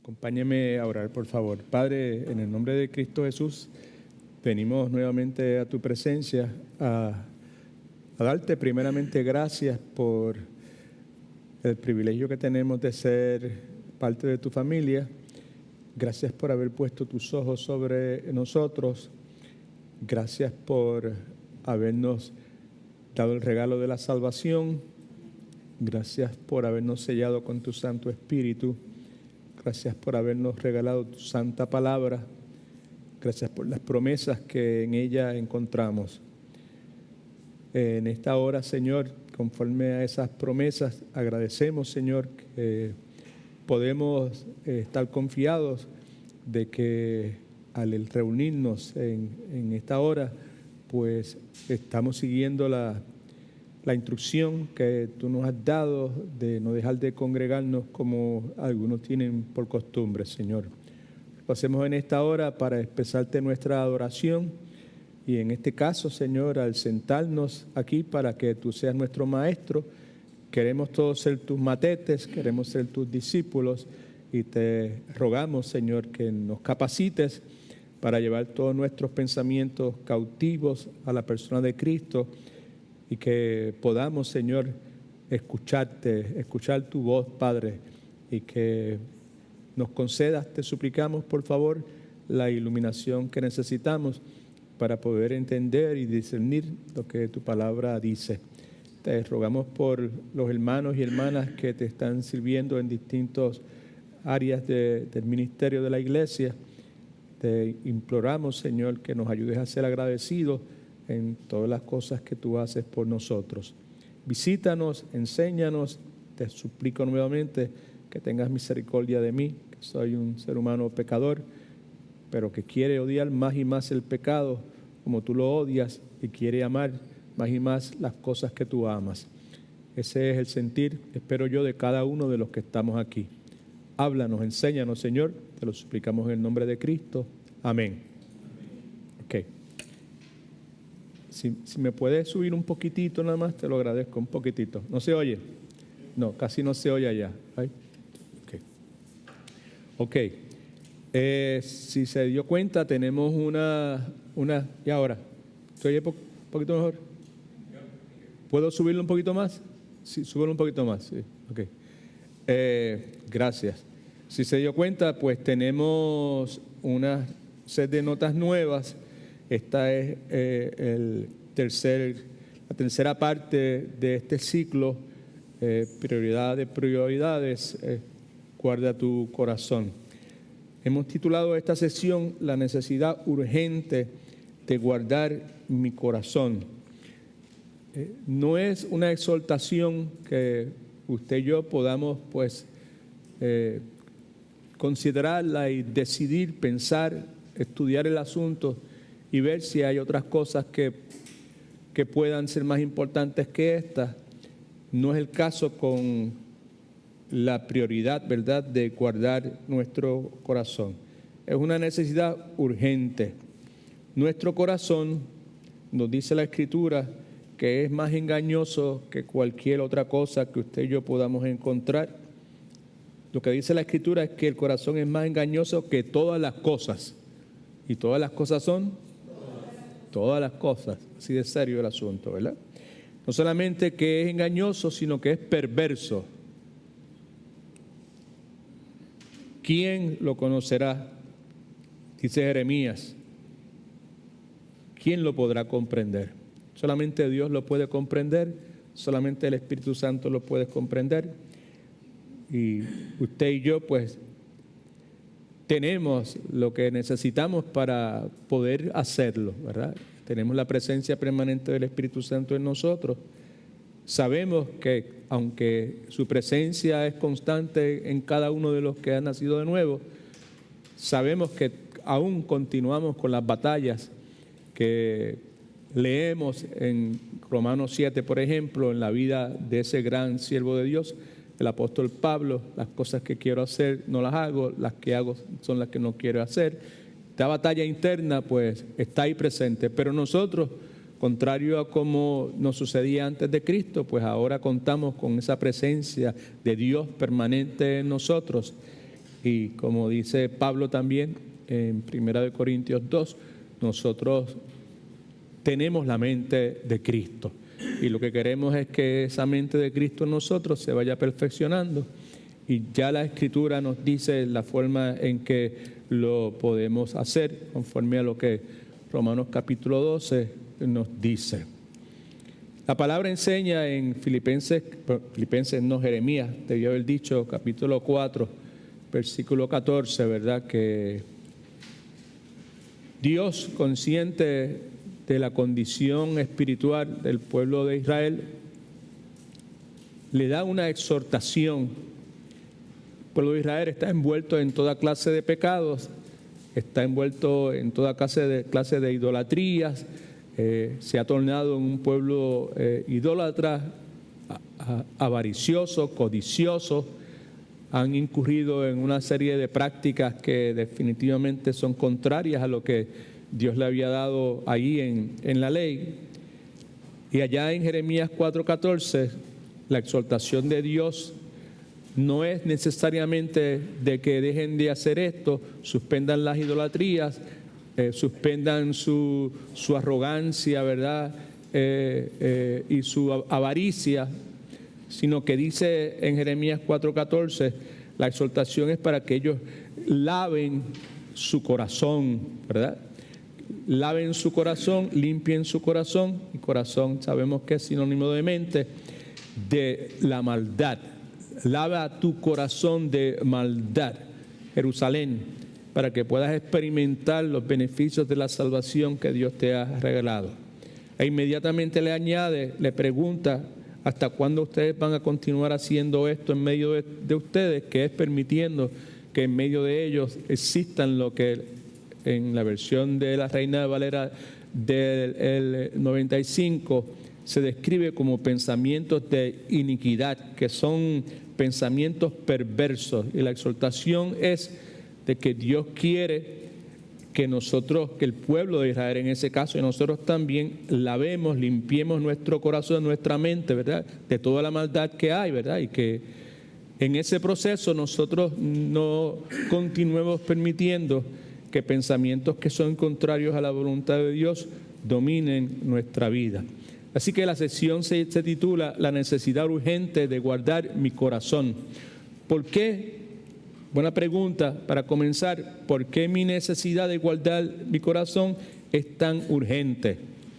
Acompáñeme a orar, por favor. Padre, en el nombre de Cristo Jesús, venimos nuevamente a tu presencia a darte primeramente gracias por el privilegio que tenemos de ser parte de tu familia. Gracias por haber puesto tus ojos sobre nosotros. Gracias por habernos dado el regalo de la salvación. Gracias por habernos sellado con tu Santo Espíritu. Gracias por habernos regalado tu santa palabra. Gracias por las promesas que en ella encontramos. En esta hora, Señor, conforme a esas promesas, agradecemos, Señor, que podemos estar confiados de que al reunirnos en esta hora, pues estamos siguiendo la instrucción que tú nos has dado de no dejar de congregarnos como algunos tienen por costumbre, Señor. Lo hacemos en esta hora para expresarte nuestra adoración y en este caso, Señor, al sentarnos aquí para que tú seas nuestro maestro, queremos todos ser tus matetes, queremos ser tus discípulos y te rogamos, Señor, que nos capacites para llevar todos nuestros pensamientos cautivos a la persona de Cristo y que podamos, Señor, escucharte, escuchar tu voz, Padre, y que nos concedas, te suplicamos, por favor, la iluminación que necesitamos para poder entender y discernir lo que tu palabra dice. Te rogamos por los hermanos y hermanas que te están sirviendo en distintas áreas del ministerio de la iglesia. Te imploramos, Señor, que nos ayudes a ser agradecidos en todas las cosas que tú haces por nosotros. Visítanos, enséñanos, te suplico nuevamente que tengas misericordia de mí, que soy un ser humano pecador, pero que quiere odiar más y más el pecado como tú lo odias y quiere amar más y más las cosas que tú amas. Ese es el sentir, espero yo, de cada uno de los que estamos aquí. Háblanos, enséñanos, Señor, te lo suplicamos en el nombre de Cristo. Amén. Ok. Si me puedes subir un poquitito nada más, te lo agradezco, un poquitito. ¿No se oye? No, casi no se oye allá. Ok. Si se dio cuenta, tenemos una ¿y ahora? ¿Se oye un poquito mejor? ¿Puedo subirlo un poquito más? Sí, súbelo un poquito más. Sí. Ok. Gracias. Si se dio cuenta, pues tenemos una set de notas nuevas. Esta es la tercera parte de este ciclo, prioridad de prioridades, guarda tu corazón. Hemos titulado esta sesión La necesidad urgente de guardar mi corazón. No es una exhortación que usted y yo podamos pues considerarla y decidir, pensar, estudiar el asunto y ver si hay otras cosas que puedan ser más importantes que estas. No es el caso con la prioridad, ¿verdad?, de guardar nuestro corazón. Es una necesidad urgente. Nuestro corazón, nos dice la Escritura, que es más engañoso que cualquier otra cosa que usted y yo podamos encontrar. Lo que dice la Escritura es que el corazón es más engañoso que todas las cosas. ¿Y todas las cosas son? Todas las cosas. Así de serio el asunto, ¿verdad? No solamente que es engañoso, sino que es perverso. ¿Quién lo conocerá? Dice Jeremías. ¿Quién lo podrá comprender? Solamente Dios lo puede comprender, solamente el Espíritu Santo lo puede comprender. Y usted y yo, pues, tenemos lo que necesitamos para poder hacerlo, ¿verdad? Tenemos la presencia permanente del Espíritu Santo en nosotros. Sabemos que, aunque su presencia es constante en cada uno de los que han nacido de nuevo, sabemos que aún continuamos con las batallas que leemos en Romanos 7, por ejemplo, en la vida de ese gran siervo de Dios, el apóstol Pablo. Las cosas que quiero hacer no las hago, las que hago son las que no quiero hacer. Esta batalla interna pues está ahí presente, pero nosotros, contrario a como nos sucedía antes de Cristo, pues ahora contamos con esa presencia de Dios permanente en nosotros. Y como dice Pablo también en 1 Corintios 2, nosotros tenemos la mente de Cristo. Y lo que queremos es que esa mente de Cristo en nosotros se vaya perfeccionando. Y ya la Escritura nos dice la forma en que lo podemos hacer, conforme a lo que Romanos capítulo 12 nos dice. La palabra enseña en Jeremías, debió haber dicho, capítulo 4, versículo 14, ¿verdad? Que Dios, consciente de la condición espiritual del pueblo de Israel, le da una exhortación. El pueblo de Israel está envuelto en toda clase de pecados, está envuelto en toda clase de idolatrías, se ha tornado en un pueblo idólatra, avaricioso, codicioso, han incurrido en una serie de prácticas que definitivamente son contrarias a lo que Dios le había dado ahí en la ley. Y allá en Jeremías 4:14, la exhortación de Dios no es necesariamente de que dejen de hacer esto, suspendan las idolatrías, suspendan su arrogancia, ¿verdad? Y su avaricia, sino que dice en Jeremías 4:14, la exhortación es para que ellos laven su corazón, ¿verdad? Laven su corazón, limpien su corazón, y corazón sabemos que es sinónimo de mente, de la maldad. Lava tu corazón de maldad, Jerusalén, para que puedas experimentar los beneficios de la salvación que Dios te ha regalado. E inmediatamente le añade, le pregunta, ¿hasta cuándo ustedes van a continuar haciendo esto en medio de ustedes? Que es permitiendo que en medio de ellos existan lo que en la versión de la Reina Valera del 95 se describe como pensamientos de iniquidad, que son pensamientos perversos. Y la exhortación es de que Dios quiere que nosotros, que el pueblo de Israel en ese caso, y nosotros también lavemos, limpiemos nuestro corazón, nuestra mente, ¿verdad? De toda la maldad que hay, ¿verdad? Y que en ese proceso nosotros no continuemos permitiendo que pensamientos que son contrarios a la voluntad de Dios dominen nuestra vida. Así que la sesión se titula La necesidad urgente de guardar mi corazón. ¿Por qué? Buena pregunta para comenzar. ¿Por qué mi necesidad de guardar mi corazón es tan urgente?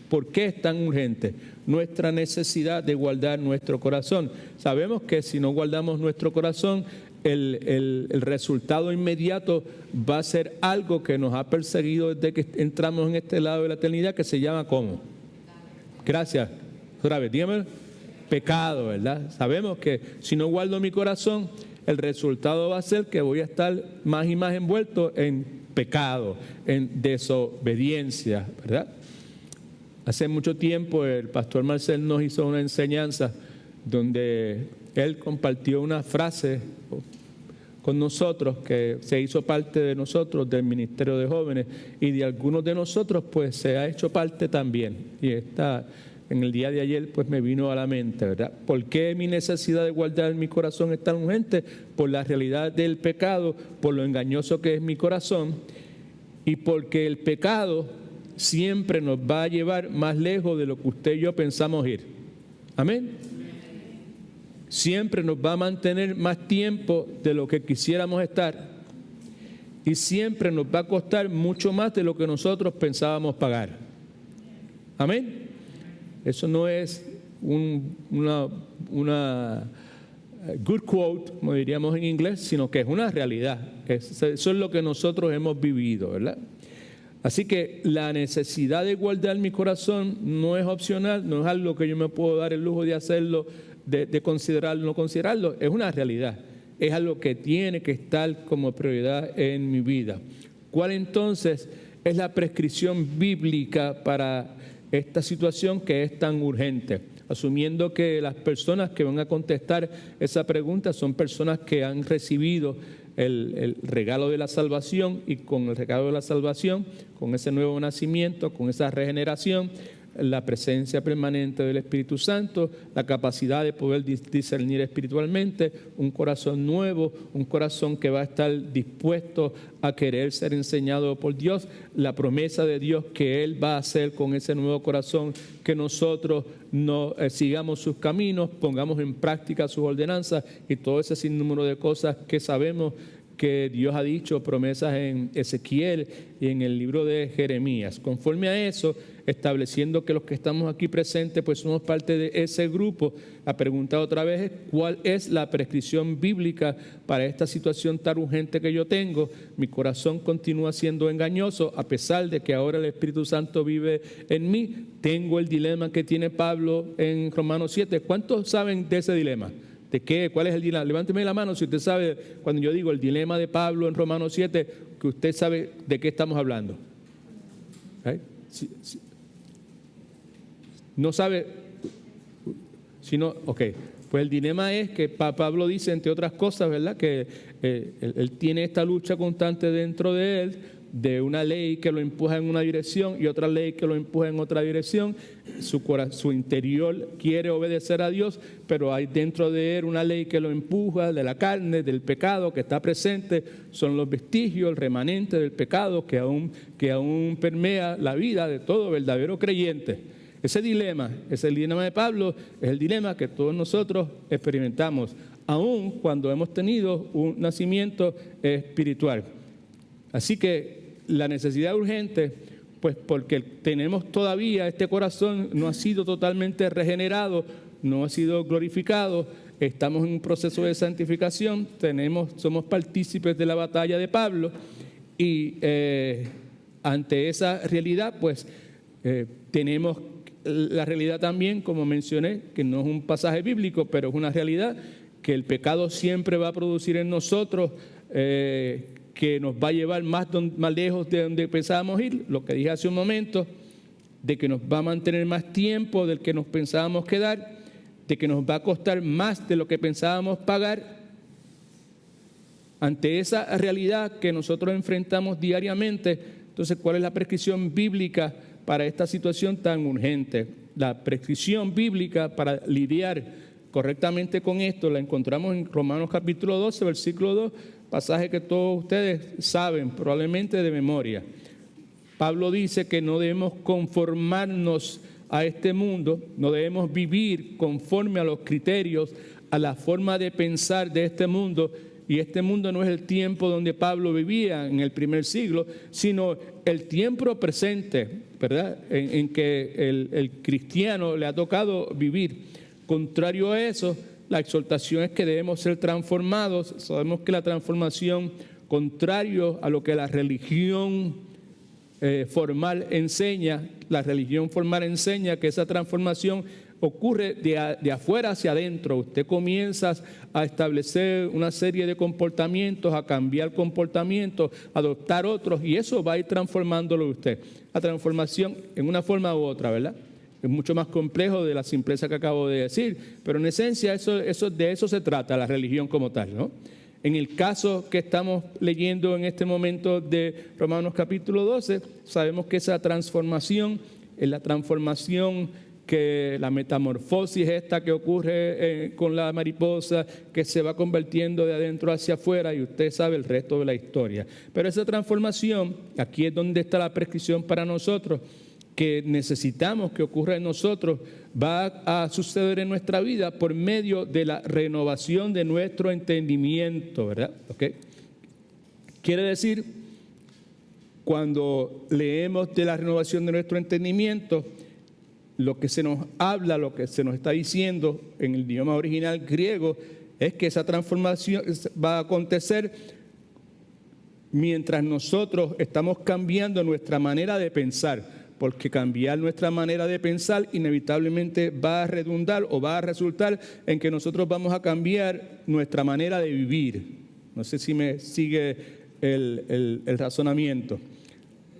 ¿Por qué es tan urgente nuestra necesidad de guardar nuestro corazón? Sabemos que si no guardamos nuestro corazón, el resultado inmediato va a ser algo que nos ha perseguido desde que entramos en este lado de la eternidad, que se llama ¿cómo? Gracias. Otra vez, dígame. Pecado, ¿verdad? Sabemos que si no guardo mi corazón, el resultado va a ser que voy a estar más y más envuelto en pecado, en desobediencia, ¿verdad? Hace mucho tiempo el pastor Marcel nos hizo una enseñanza donde él compartió una frase con nosotros que se hizo parte de nosotros, del Ministerio de Jóvenes, y de algunos de nosotros pues se ha hecho parte también. Y en el día de ayer pues me vino a la mente, ¿verdad? ¿Por qué mi necesidad de guardar mi corazón es tan urgente? Por la realidad del pecado, por lo engañoso que es mi corazón, y porque el pecado siempre nos va a llevar más lejos de lo que usted y yo pensamos ir. Amén. Siempre nos va a mantener más tiempo de lo que quisiéramos estar, y siempre nos va a costar mucho más de lo que nosotros pensábamos pagar. Amén. Eso no es una good quote, como diríamos en inglés, sino que es una realidad. Eso es lo que nosotros hemos vivido, ¿verdad? Así que la necesidad de guardar mi corazón no es opcional, no es algo que yo me puedo dar el lujo de hacerlo, de considerarlo o no considerarlo, es una realidad. Es algo que tiene que estar como prioridad en mi vida. ¿Cuál entonces es la prescripción bíblica para esta situación que es tan urgente? Asumiendo que las personas que van a contestar esa pregunta son personas que han recibido el regalo de la salvación, y con el regalo de la salvación, con ese nuevo nacimiento, con esa regeneración, la presencia permanente del Espíritu Santo, la capacidad de poder discernir espiritualmente, un corazón nuevo, un corazón que va a estar dispuesto a querer ser enseñado por Dios, la promesa de Dios que Él va a hacer con ese nuevo corazón, que nosotros no sigamos sus caminos, pongamos en práctica sus ordenanzas y todo ese sinnúmero de cosas que sabemos que Dios ha dicho, promesas en Ezequiel y en el libro de Jeremías. Conforme a eso, estableciendo que los que estamos aquí presentes, pues somos parte de ese grupo, la pregunta otra vez es, ¿cuál es la prescripción bíblica para esta situación tan urgente que yo tengo? Mi corazón continúa siendo engañoso, a pesar de que ahora el Espíritu Santo vive en mí. Tengo el dilema que tiene Pablo en Romanos 7. ¿Cuántos saben de ese dilema? ¿De qué? ¿Cuál es el dilema? Levánteme la mano si usted sabe, cuando yo digo el dilema de Pablo en Romanos 7, que usted sabe de qué estamos hablando. ¿Eh? Sí. No sabe, si no, ok. Pues el dilema es que Pablo dice, entre otras cosas, ¿verdad?, que él tiene esta lucha constante dentro de él, de una ley que lo empuja en una dirección y otra ley que lo empuja en otra dirección. Su interior quiere obedecer a Dios, pero hay dentro de él una ley que lo empuja de la carne, del pecado que está presente. Son los vestigios, el remanente del pecado que aún permea la vida de todo verdadero creyente. Ese dilema es el dilema de Pablo, es el dilema que todos nosotros experimentamos, aun cuando hemos tenido un nacimiento espiritual. Así que la necesidad urgente, pues porque tenemos todavía, este corazón no ha sido totalmente regenerado, no ha sido glorificado, estamos en un proceso de santificación, somos partícipes de la batalla de Pablo y ante esa realidad, pues tenemos la realidad también, como mencioné, que no es un pasaje bíblico, pero es una realidad que el pecado siempre va a producir en nosotros que nos va a llevar más lejos de donde pensábamos ir, lo que dije hace un momento, de que nos va a mantener más tiempo del que nos pensábamos quedar, de que nos va a costar más de lo que pensábamos pagar. Ante esa realidad que nosotros enfrentamos diariamente, entonces, ¿cuál es la prescripción bíblica para esta situación tan urgente? La prescripción bíblica para lidiar correctamente con esto la encontramos en Romanos capítulo 12, versículo 2, pasaje que todos ustedes saben probablemente de memoria. Pablo dice que no debemos conformarnos a este mundo, no debemos vivir conforme a los criterios, a la forma de pensar de este mundo, y este mundo no es el tiempo donde Pablo vivía en el primer siglo, sino el tiempo presente, ¿verdad?, en que el cristiano le ha tocado vivir. Contrario a eso, la exhortación es que debemos ser transformados. Sabemos que la transformación, contrario a lo que la religión formal enseña, que esa transformación ocurre de afuera hacia adentro. Usted comienza a establecer una serie de comportamientos, a cambiar comportamientos, a adoptar otros, y eso va a ir transformándolo usted. La transformación en una forma u otra, ¿verdad? Es mucho más complejo de la simpleza que acabo de decir, pero en esencia de eso se trata la religión como tal, ¿no? En el caso que estamos leyendo en este momento de Romanos capítulo 12, sabemos que esa transformación es la transformación que la metamorfosis esta que ocurre con la mariposa, que se va convirtiendo de adentro hacia afuera, y usted sabe el resto de la historia. Pero esa transformación, aquí es donde está la prescripción para nosotros, que necesitamos que ocurra en nosotros, va a suceder en nuestra vida por medio de la renovación de nuestro entendimiento, ¿verdad? ¿Okay? Quiere decir, cuando leemos de la renovación de nuestro entendimiento, lo que se nos habla, lo que se nos está diciendo en el idioma original griego, es que esa transformación va a acontecer mientras nosotros estamos cambiando nuestra manera de pensar. Porque cambiar nuestra manera de pensar inevitablemente va a redundar o va a resultar en que nosotros vamos a cambiar nuestra manera de vivir. No sé si me sigue el razonamiento.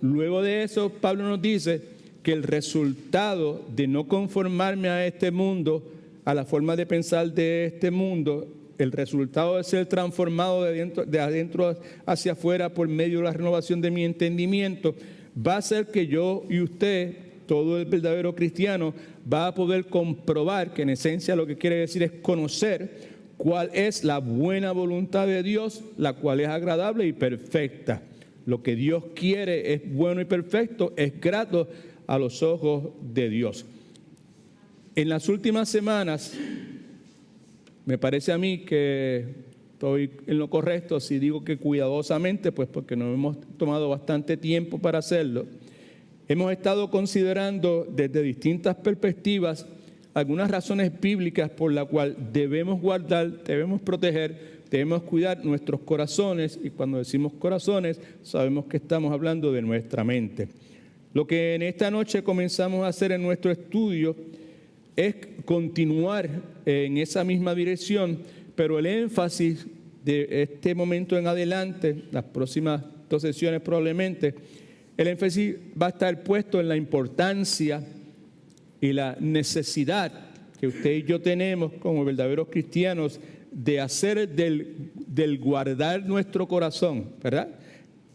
Luego de eso, Pablo nos dice que el resultado de no conformarme a este mundo, a la forma de pensar de este mundo, el resultado de ser transformado de adentro hacia afuera por medio de la renovación de mi entendimiento, va a ser que yo y usted todo el verdadero cristiano va a poder comprobar que en esencia lo que quiere decir es conocer cuál es la buena voluntad de Dios, la cual es agradable y perfecta. Lo que Dios quiere es bueno y perfecto, es grato a los ojos de Dios. En las últimas semanas, me parece a mí que estoy en lo correcto si digo que cuidadosamente, pues porque nos hemos tomado bastante tiempo para hacerlo. Hemos estado considerando desde distintas perspectivas algunas razones bíblicas por las cuales debemos guardar, debemos proteger, debemos cuidar nuestros corazones, y cuando decimos corazones sabemos que estamos hablando de nuestra mente. Lo que en esta noche comenzamos a hacer en nuestro estudio es continuar en esa misma dirección, pero el énfasis de este momento en adelante, las próximas 2 sesiones probablemente, el énfasis va a estar puesto en la importancia y la necesidad que usted y yo tenemos como verdaderos cristianos de hacer del guardar nuestro corazón, ¿verdad?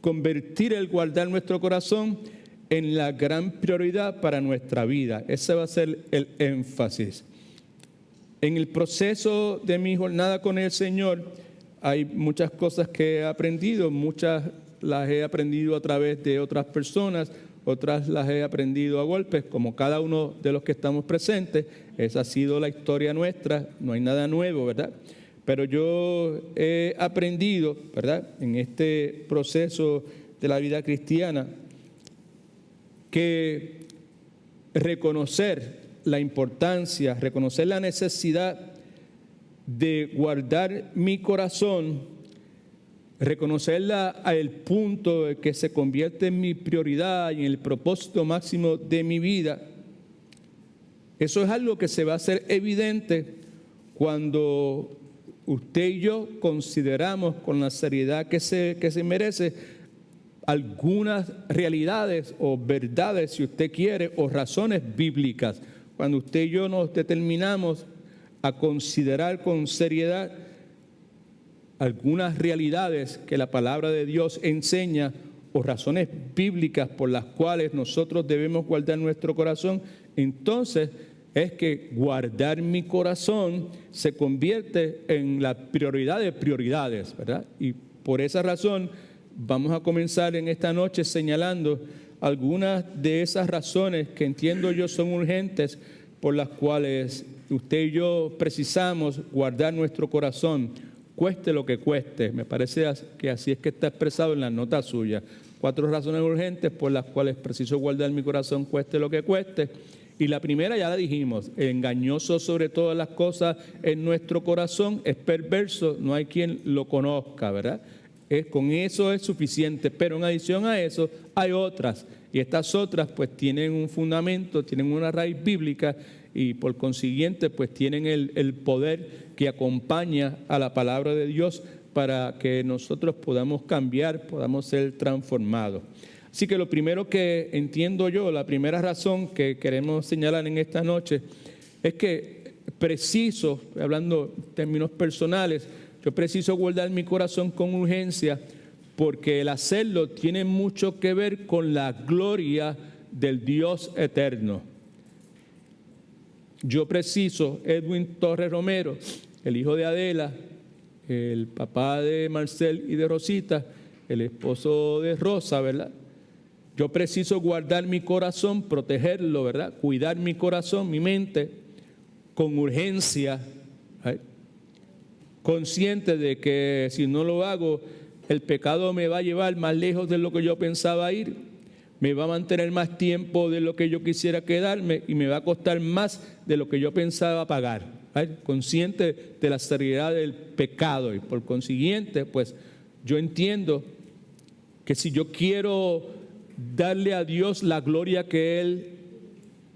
Convertir el guardar nuestro corazón en la gran prioridad para nuestra vida. Ese va a ser el énfasis. En el proceso de mi jornada con el Señor hay muchas cosas que he aprendido, muchas las he aprendido a través de otras personas, otras las he aprendido a golpes, como cada uno de los que estamos presentes. Esa ha sido la historia nuestra, no hay nada nuevo, ¿verdad? Pero yo he aprendido, ¿verdad?, en este proceso de la vida cristiana, que reconocer la importancia, reconocer la necesidad de guardar mi corazón, reconocerla al punto de que se convierte en mi prioridad y en el propósito máximo de mi vida, eso es algo que se va a hacer evidente cuando usted y yo consideramos con la seriedad que se merece algunas realidades o verdades, si usted quiere, o razones bíblicas. Cuando usted y yo nos determinamos a considerar con seriedad algunas realidades que la palabra de Dios enseña o razones bíblicas por las cuales nosotros debemos guardar nuestro corazón, entonces es que guardar mi corazón se convierte en la prioridad de prioridades, ¿verdad? Y por esa razón vamos a comenzar en esta noche señalando algunas de esas razones que entiendo yo son urgentes por las cuales usted y yo precisamos guardar nuestro corazón, cueste lo que cueste. Me parece que así es que está expresado en la nota suya. 4 razones urgentes por las cuales preciso guardar mi corazón, cueste lo que cueste. Y la primera ya la dijimos, engañoso sobre todas las cosas en nuestro corazón, es perverso, no hay quien lo conozca, ¿verdad? Con eso es suficiente, pero en adición a eso hay otras, y estas otras pues tienen un fundamento, tienen una raíz bíblica, y por consiguiente pues tienen el poder que acompaña a la palabra de Dios para que nosotros podamos cambiar, podamos ser transformados. Así que lo primero que entiendo yo, la primera razón que queremos señalar en esta noche es que preciso, hablando en términos personales, yo preciso guardar mi corazón con urgencia porque el hacerlo tiene mucho que ver con la gloria del Dios eterno. Yo preciso, Edwin Torres Romero, el hijo de Adela, el papá de Marcel y de Rosita, el esposo de Rosa, ¿verdad? Yo preciso guardar mi corazón, protegerlo, ¿verdad? Cuidar mi corazón, mi mente, con urgencia, ¿right? Consciente de que si no lo hago, el pecado me va a llevar más lejos de lo que yo pensaba ir, me va a mantener más tiempo de lo que yo quisiera quedarme y me va a costar más de lo que yo pensaba pagar. ¿Right? Consciente de la seriedad del pecado y por consiguiente, pues yo entiendo que si yo quiero darle a Dios la gloria que Él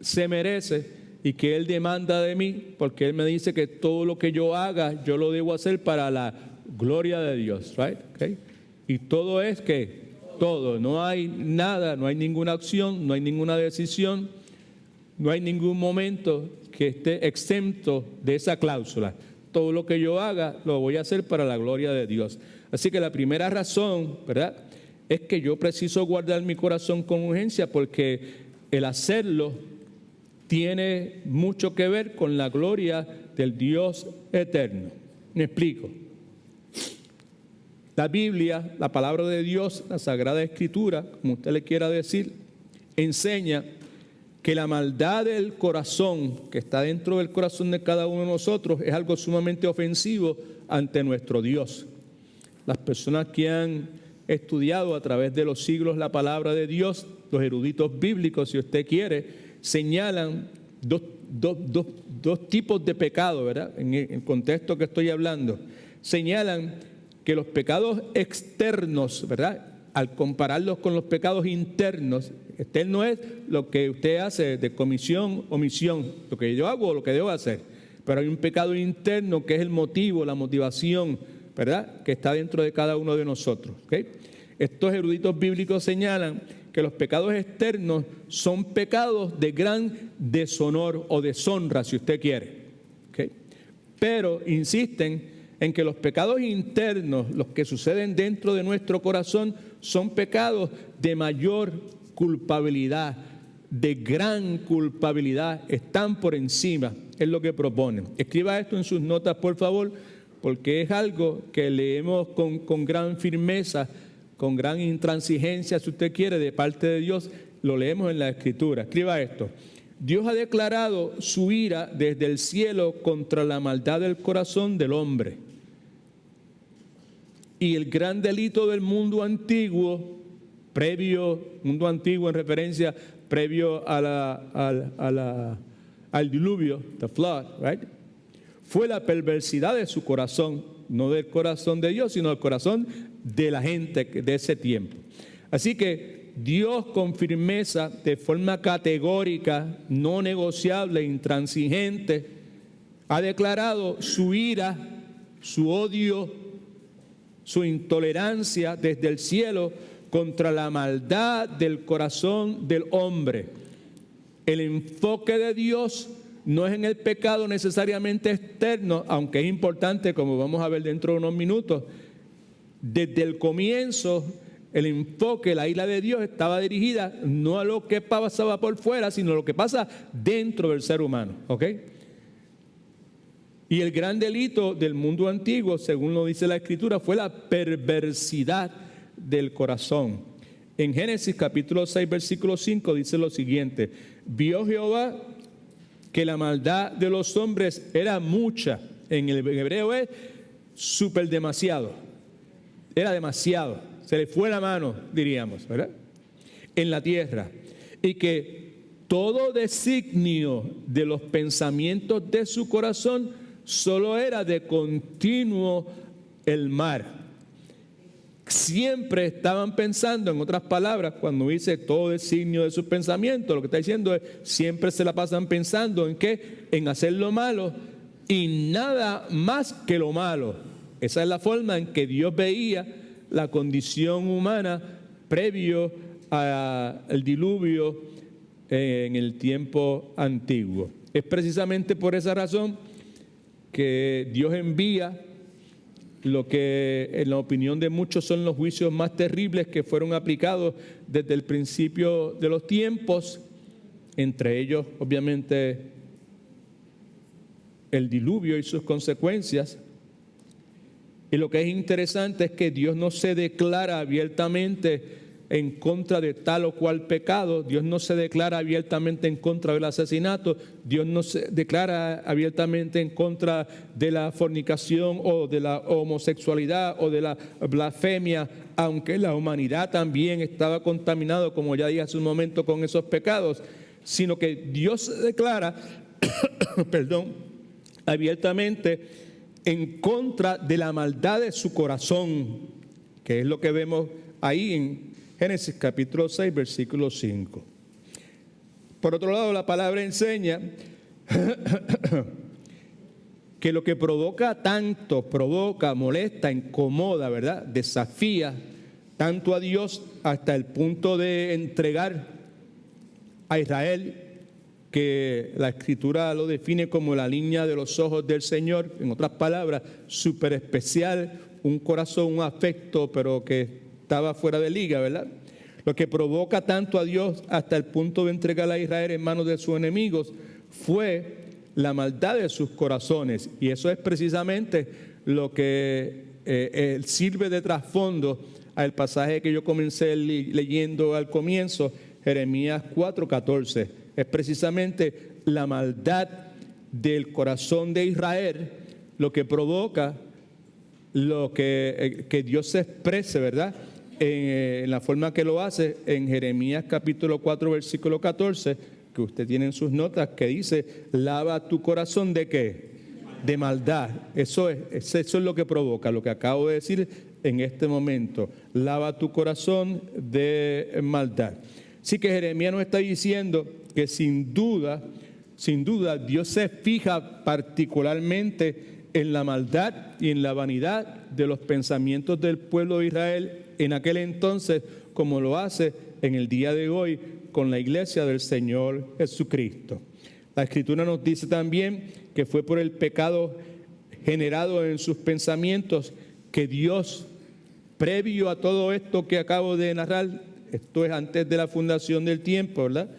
se merece y que Él demanda de mí, porque Él me dice que todo lo que yo haga, yo lo debo hacer para la gloria de Dios, right? Okay. Y todo es que, todo, no hay nada, no hay ninguna acción, no hay ninguna decisión, no hay ningún momento que esté exento de esa cláusula. Todo lo que yo haga, lo voy a hacer para la gloria de Dios. Así que la primera razón, ¿verdad?, es que yo preciso guardar mi corazón con urgencia porque el hacerlo tiene mucho que ver con la gloria del Dios eterno. Me explico. La Biblia, la palabra de Dios, la Sagrada Escritura, como usted le quiera decir, enseña que la maldad del corazón, que está dentro del corazón de cada uno de nosotros, es algo sumamente ofensivo ante nuestro Dios. Las personas que han estudiado a través de los siglos la palabra de Dios, los eruditos bíblicos, si usted quiere, señalan dos tipos de pecado, ¿verdad? En el contexto que estoy hablando. Señalan que los pecados externos, ¿verdad?, al compararlos con los pecados internos, externo es lo que usted hace de comisión, omisión, lo que yo hago o lo que debo hacer. Pero hay un pecado interno que es el motivo, la motivación, ¿verdad?, que está dentro de cada uno de nosotros. ¿Okay? Estos eruditos bíblicos señalan que los pecados externos son pecados de gran deshonor o deshonra, si usted quiere. ¿Okay? Pero insisten en que los pecados internos, los que suceden dentro de nuestro corazón, son pecados de mayor culpabilidad, de gran culpabilidad, están por encima, es lo que proponen. Escriba esto en sus notas, por favor, porque es algo que leemos con gran firmeza, con gran intransigencia, si usted quiere, de parte de Dios, lo leemos en la Escritura. Escriba esto: Dios ha declarado su ira desde el cielo contra la maldad del corazón del hombre. Y el gran delito del mundo antiguo, mundo antiguo en referencia previo al diluvio, the flood, right? Fue la perversidad de su corazón, no del corazón de Dios, sino del corazón de la gente de ese tiempo. Así que Dios, con firmeza, de forma categórica, no negociable, intransigente, ha declarado su ira, su odio, su intolerancia desde el cielo contra la maldad del corazón del hombre. El enfoque de Dios no es en el pecado necesariamente externo, aunque es importante, como vamos a ver dentro de unos minutos. Desde el comienzo, el enfoque, la ira de Dios estaba dirigida no a lo que pasaba por fuera, sino a lo que pasa dentro del ser humano. ¿Ok? Y el gran delito del mundo antiguo, según lo dice la Escritura, fue la perversidad del corazón. En Génesis capítulo 6, versículo 5 dice lo siguiente: vio Jehová que la maldad de los hombres era mucha. En el hebreo es súper demasiado. Era demasiado. Se le fue la mano, diríamos, ¿verdad?, en la tierra. Y que todo designio de los pensamientos de su corazón solo era de continuo el mar. Siempre estaban pensando, en otras palabras, cuando dice todo designio de sus pensamientos, lo que está diciendo es, siempre se la pasan pensando en qué, en hacer lo malo y nada más que lo malo. Esa es la forma en que Dios veía la condición humana previo al diluvio en el tiempo antiguo. Es precisamente por esa razón que Dios envía lo que en la opinión de muchos son los juicios más terribles que fueron aplicados desde el principio de los tiempos, entre ellos obviamente el diluvio y sus consecuencias. Y lo que es interesante es que Dios no se declara abiertamente en contra de tal o cual pecado. Dios no se declara abiertamente en contra del asesinato. Dios no se declara abiertamente en contra de la fornicación o de la homosexualidad o de la blasfemia, aunque la humanidad también estaba contaminada, como ya dije hace un momento, con esos pecados, sino que Dios se declara abiertamente en contra de la maldad de su corazón, que es lo que vemos ahí en Génesis capítulo 6, versículo 5. Por otro lado, la palabra enseña que lo que provoca, molesta, incomoda, ¿verdad?, desafía tanto a Dios hasta el punto de entregar a Israel, que la Escritura lo define como la línea de los ojos del Señor, en otras palabras, súper especial, un corazón, un afecto, pero que estaba fuera de liga, ¿verdad? Lo que provoca tanto a Dios hasta el punto de entregar a Israel en manos de sus enemigos fue la maldad de sus corazones. Y eso es precisamente lo que sirve de trasfondo al pasaje que yo comencé leyendo al comienzo, Jeremías 4:14. Es precisamente la maldad del corazón de Israel lo que provoca que Dios se exprese, ¿verdad?, en la forma que lo hace en Jeremías capítulo 4, versículo 14, que usted tiene en sus notas, que dice: lava tu corazón ¿de qué? De maldad. Eso es lo que provoca, lo que acabo de decir en este momento. Lava tu corazón de maldad. Así que Jeremías nos está diciendo que sin duda, Dios se fija particularmente en la maldad y en la vanidad de los pensamientos del pueblo de Israel en aquel entonces, como lo hace en el día de hoy con la iglesia del Señor Jesucristo. La Escritura nos dice también que fue por el pecado generado en sus pensamientos que Dios, previo a todo esto que acabo de narrar, esto es antes de la fundación del tiempo, ¿verdad?,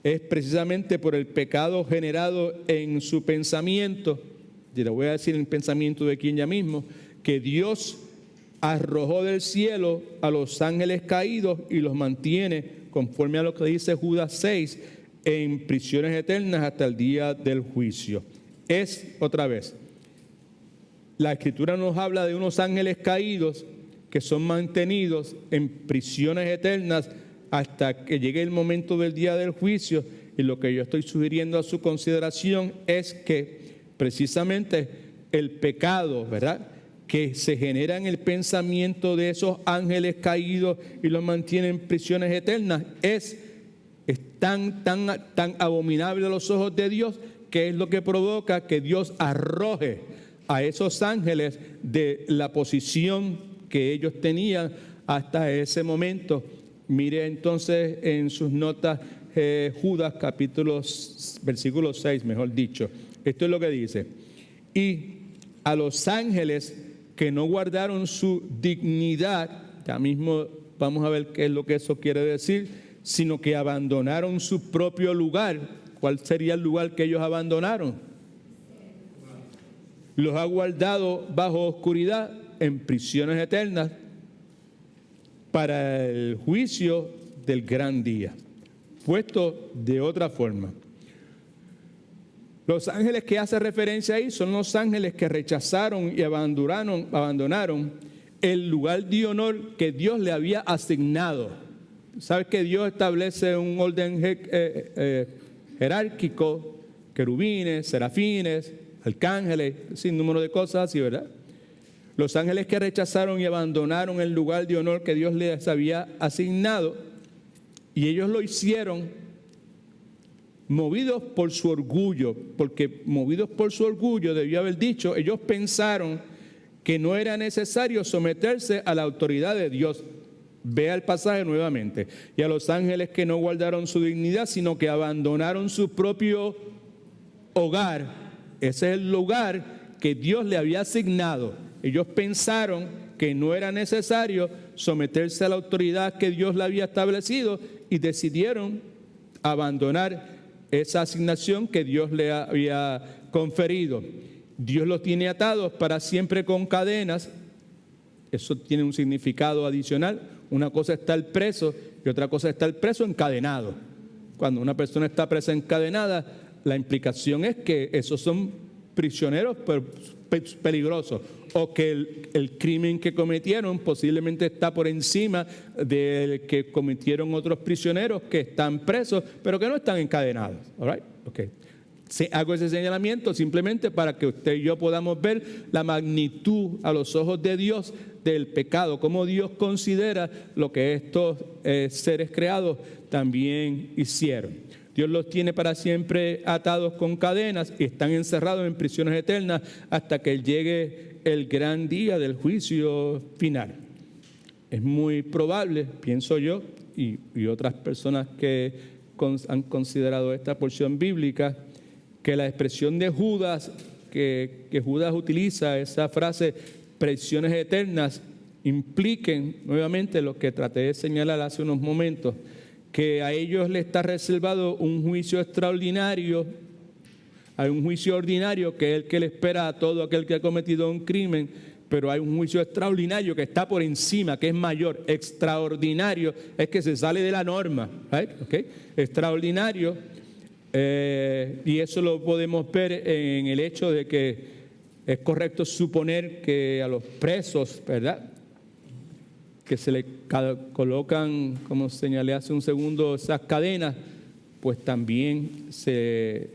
es precisamente por el pecado generado en su pensamiento, y le voy a decir el pensamiento de quien ya mismo, que Dios arrojó del cielo a los ángeles caídos y los mantiene, conforme a lo que dice Judas 6, en prisiones eternas hasta el día del juicio. Otra vez, la Escritura nos habla de unos ángeles caídos que son mantenidos en prisiones eternas hasta que llegue el momento del día del juicio. Y lo que yo estoy sugiriendo a su consideración es que precisamente el pecado, ¿verdad?, que se genera en el pensamiento de esos ángeles caídos y los mantiene en prisiones eternas es tan abominable a los ojos de Dios, que es lo que provoca que Dios arroje a esos ángeles de la posición que ellos tenían hasta ese momento. Mire entonces en sus notas Judas versículo 6, mejor dicho. Esto es lo que dice: y a los ángeles que no guardaron su dignidad, ya mismo vamos a ver qué es lo que eso quiere decir, sino que abandonaron su propio lugar. ¿Cuál sería el lugar que ellos abandonaron? Los ha guardado bajo oscuridad en prisiones eternas para el juicio del gran día. Puesto de otra forma, los ángeles que hace referencia ahí son los ángeles que rechazaron y abandonaron el lugar de honor que Dios le había asignado. ¿Sabes que Dios establece un orden jerárquico? Querubines, serafines, arcángeles, sin número de cosas así, ¿verdad? Los ángeles que rechazaron y abandonaron el lugar de honor que Dios les había asignado, y ellos lo hicieron movidos por su orgullo, porque movidos por su orgullo, debió haber dicho, ellos pensaron que no era necesario someterse a la autoridad de Dios. Vea el pasaje nuevamente. Y a los ángeles que no guardaron su dignidad, sino que abandonaron su propio hogar. Ese es el lugar que Dios le había asignado. Ellos pensaron que no era necesario someterse a la autoridad que Dios le había establecido y decidieron abandonar esa asignación que Dios le había conferido. Dios los tiene atados para siempre con cadenas. Eso tiene un significado adicional. Una cosa es estar preso y otra cosa es estar preso encadenado. Cuando una persona está presa encadenada, la implicación es que esos son prisioneros peligrosos, o que el crimen que cometieron posiblemente está por encima del que cometieron otros prisioneros que están presos, pero que no están encadenados. All right? Okay. Hago ese señalamiento simplemente para que usted y yo podamos ver la magnitud a los ojos de Dios del pecado, cómo Dios considera lo que estos seres creados también hicieron. Dios los tiene para siempre atados con cadenas y están encerrados en prisiones eternas hasta que llegue el gran día del juicio final. Es muy probable, pienso yo, y otras personas que han considerado esta porción bíblica, que la expresión de Judas, que Judas utiliza, esa frase, prisiones eternas, impliquen nuevamente lo que traté de señalar hace unos momentos, que a ellos les está reservado un juicio extraordinario. Hay un juicio ordinario que es el que le espera a todo aquel que ha cometido un crimen, pero hay un juicio extraordinario que está por encima, que es mayor. Extraordinario es que se sale de la norma, ¿right? ¿Okay? Extraordinario, y eso lo podemos ver en el hecho de que es correcto suponer que a los presos, ¿verdad?, que se le colocan, como señalé hace un segundo, esas cadenas, pues también se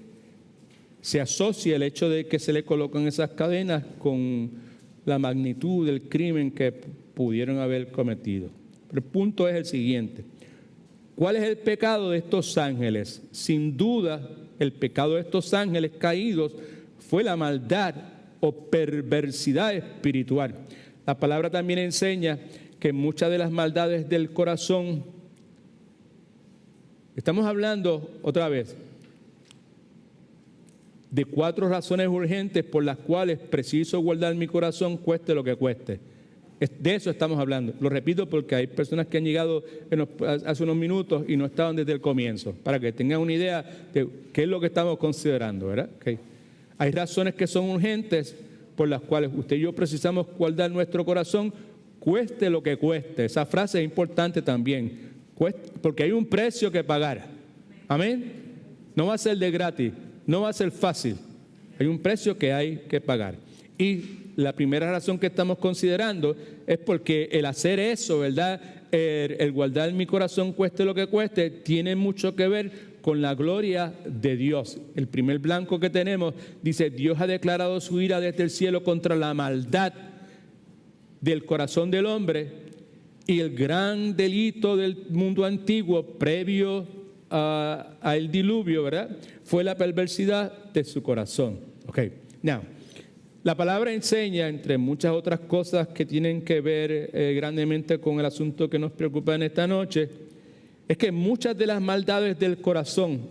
asocia el hecho de que se le colocan esas cadenas con la magnitud del crimen que pudieron haber cometido. Pero el punto es el siguiente: ¿cuál es el pecado de estos ángeles? Sin duda, el pecado de estos ángeles caídos fue la maldad o perversidad espiritual. La palabra también enseña que muchas de las maldades del corazón, estamos hablando otra vez de 4 razones urgentes por las cuales preciso guardar mi corazón, cueste lo que cueste. De eso estamos hablando. Lo repito porque hay personas que han llegado hace unos minutos y no estaban desde el comienzo, para que tengan una idea de qué es lo que estamos considerando, ¿verdad? Okay. Hay razones que son urgentes por las cuales usted y yo precisamos guardar nuestro corazón, cueste lo que cueste. Esa frase es importante también, porque hay un precio que pagar. Amén. No va a ser de gratis, no va a ser fácil. Hay un precio que hay que pagar. Y la primera razón que estamos considerando es porque el hacer eso, ¿verdad?, el guardar mi corazón cueste lo que cueste, tiene mucho que ver con la gloria de Dios. El primer blanco que tenemos dice: Dios ha declarado su ira desde el cielo contra la maldad del corazón del hombre y el gran delito del mundo antiguo previo al diluvio, ¿verdad?, fue la perversidad de su corazón. Okay. Now, la palabra enseña, entre muchas otras cosas que tienen que ver grandemente con el asunto que nos preocupa en esta noche, es que muchas de las maldades del corazón,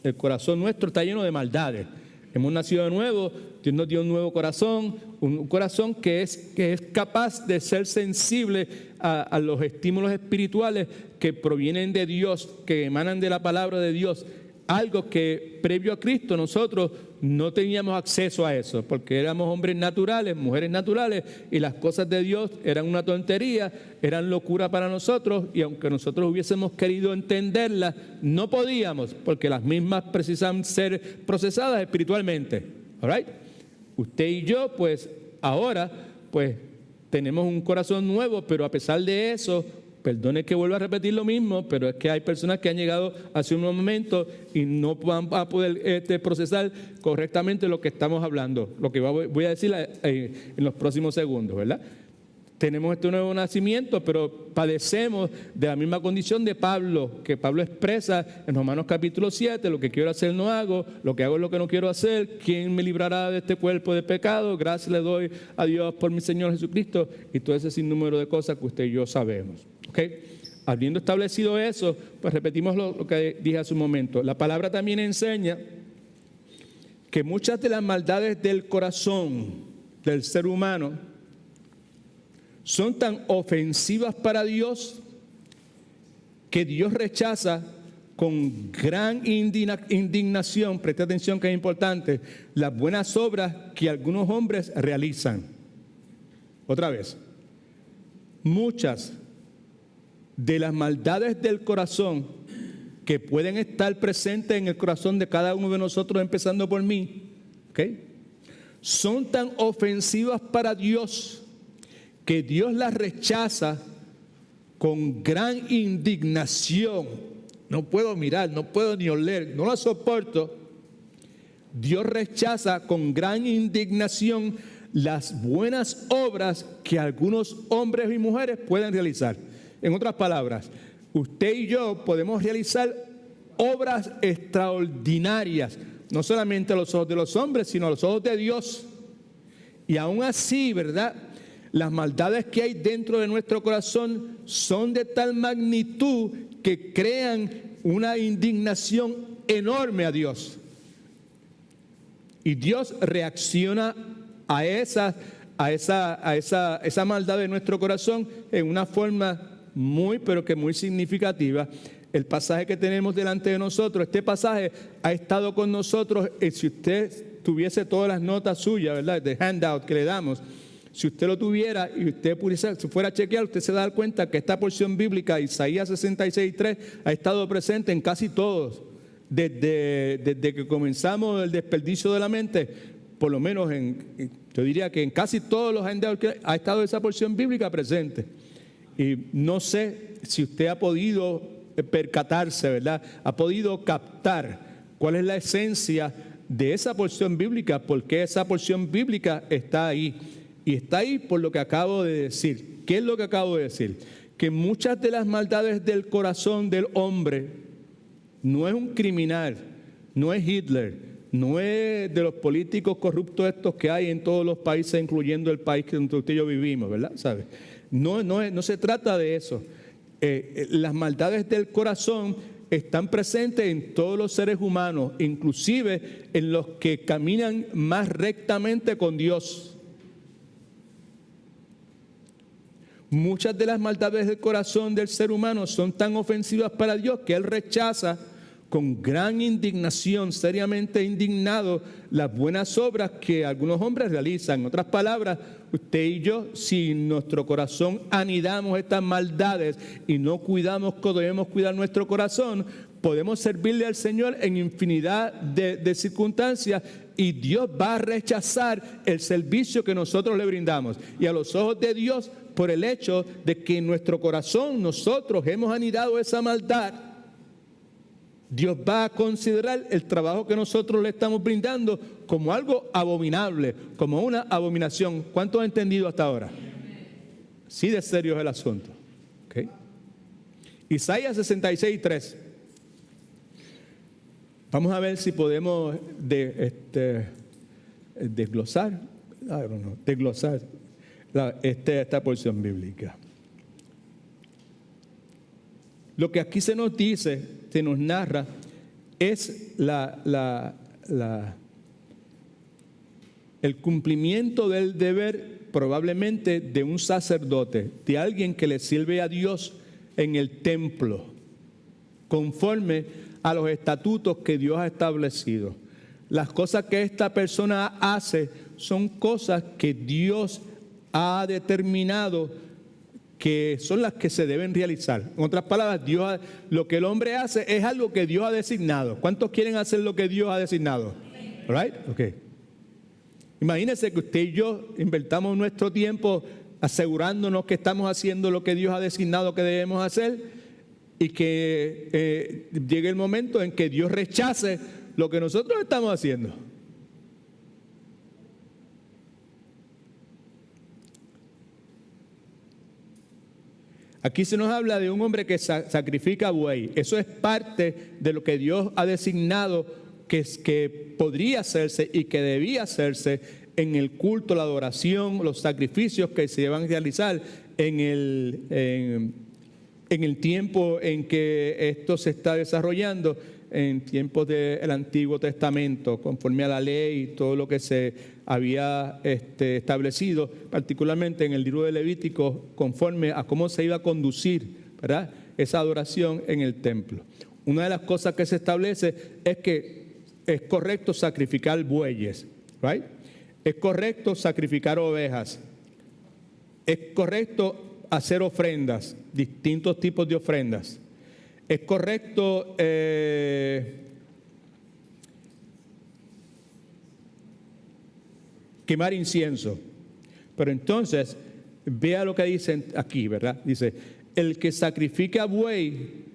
el corazón nuestro está lleno de maldades. Hemos nacido de nuevo, Dios nos dio un nuevo corazón, un corazón que es capaz de ser sensible a los estímulos espirituales que provienen de Dios, que emanan de la palabra de Dios. Algo que previo a Cristo nosotros no teníamos acceso a eso, porque éramos hombres naturales, mujeres naturales, y las cosas de Dios eran una tontería, eran locura para nosotros, y aunque nosotros hubiésemos querido entenderlas, no podíamos, porque las mismas precisan ser procesadas espiritualmente. All right? Usted y yo, pues, ahora, pues, tenemos un corazón nuevo, pero a pesar de eso, perdone que vuelva a repetir lo mismo, pero es que hay personas que han llegado hace unos momentos y no van a poder procesar correctamente lo que estamos hablando, lo que voy a decir en los próximos segundos, ¿verdad? Tenemos este nuevo nacimiento, pero padecemos de la misma condición de Pablo, que Pablo expresa en Romanos capítulo 7, lo que quiero hacer no hago, lo que hago es lo que no quiero hacer, ¿quién me librará de este cuerpo de pecado? Gracias le doy a Dios por mi Señor Jesucristo, y todo ese sinnúmero de cosas que usted y yo sabemos. ¿Okay? Habiendo establecido eso, pues repetimos lo que dije hace un momento. La palabra también enseña que muchas de las maldades del corazón del ser humano son tan ofensivas para Dios que Dios rechaza con gran indignación, preste atención que es importante, las buenas obras que algunos hombres realizan. Otra vez, muchas de las maldades del corazón que pueden estar presentes en el corazón de cada uno de nosotros, empezando por mí, ¿okay?, son tan ofensivas para Dios que Dios las rechaza con gran indignación. No puedo mirar, no puedo ni oler, no la soporto. Dios rechaza con gran indignación las buenas obras que algunos hombres y mujeres pueden realizar. En otras palabras, usted y yo podemos realizar obras extraordinarias, no solamente a los ojos de los hombres, sino a los ojos de Dios. Y aún así, ¿verdad?, las maldades que hay dentro de nuestro corazón son de tal magnitud que crean una indignación enorme a Dios. Y Dios reacciona a esas a esa maldad de nuestro corazón en una forma muy, pero que muy significativa. El pasaje que tenemos delante de nosotros, este pasaje ha estado con nosotros, si usted tuviese todas las notas suyas, ¿verdad?, de handout que le damos, si usted lo tuviera y usted si fuera a chequear, usted se da cuenta que esta porción bíblica, Isaías 66:3, ha estado presente en casi todos, desde que comenzamos el desperdicio de la mente, por lo menos yo diría que en casi todos los handouts que ha estado esa porción bíblica presente. Y no sé si usted ha podido percatarse, ¿verdad? Ha podido captar cuál es la esencia de esa porción bíblica, por qué esa porción bíblica está ahí. Y está ahí por lo que acabo de decir. ¿Qué es lo que acabo de decir? Que muchas de las maldades del corazón del hombre no es un criminal, no es Hitler, no es de los políticos corruptos estos que hay en todos los países, incluyendo el país donde usted y yo vivimos, ¿verdad? ¿Sabe? No se trata de eso. Las maldades del corazón están presentes en todos los seres humanos, inclusive en los que caminan más rectamente con Dios. Muchas de las maldades del corazón del ser humano son tan ofensivas para Dios que Él rechaza con gran indignación, seriamente indignado, las buenas obras que algunos hombres realizan. En otras palabras, usted y yo, si en nuestro corazón anidamos estas maldades y no cuidamos como debemos cuidar nuestro corazón, podemos servirle al Señor en infinidad de circunstancias y Dios va a rechazar el servicio que nosotros le brindamos. Y a los ojos de Dios, por el hecho de que en nuestro corazón nosotros hemos anidado esa maldad, Dios va a considerar el trabajo que nosotros le estamos brindando como algo abominable, como una abominación. ¿Cuánto han entendido hasta ahora? Sí, de serio es el asunto. ¿Okay? Isaías 66:3. Vamos a ver si podemos desglosar esta porción bíblica. Lo que aquí se nos dice, se nos narra, es el cumplimiento del deber probablemente de un sacerdote, de alguien que le sirve a Dios en el templo, conforme a los estatutos que Dios ha establecido. Las cosas que esta persona hace son cosas que Dios ha determinado que son las que se deben realizar. En otras palabras, lo que el hombre hace es algo que Dios ha designado. ¿Cuántos quieren hacer lo que Dios ha designado? Right? Okay. Imagínense que usted y yo invertamos nuestro tiempo asegurándonos que estamos haciendo lo que Dios ha designado que debemos hacer y que llegue el momento en que Dios rechace lo que nosotros estamos haciendo. Aquí se nos habla de un hombre que sacrifica buey. Eso es parte de lo que Dios ha designado que podría hacerse y que debía hacerse en el culto, la adoración, los sacrificios que se van a realizar en el tiempo en que esto se está desarrollando, en tiempos del Antiguo Testamento, conforme a la ley y todo lo que se había establecido, particularmente en el libro de Levítico, conforme a cómo se iba a conducir, ¿verdad?, esa adoración en el templo. Una de las cosas que se establece es que es correcto sacrificar bueyes, ¿right? Es correcto sacrificar ovejas. Es correcto hacer ofrendas, distintos tipos de ofrendas. Es correcto quemar incienso. Pero entonces, vea lo que dicen aquí, ¿verdad? Dice, el que sacrifica buey,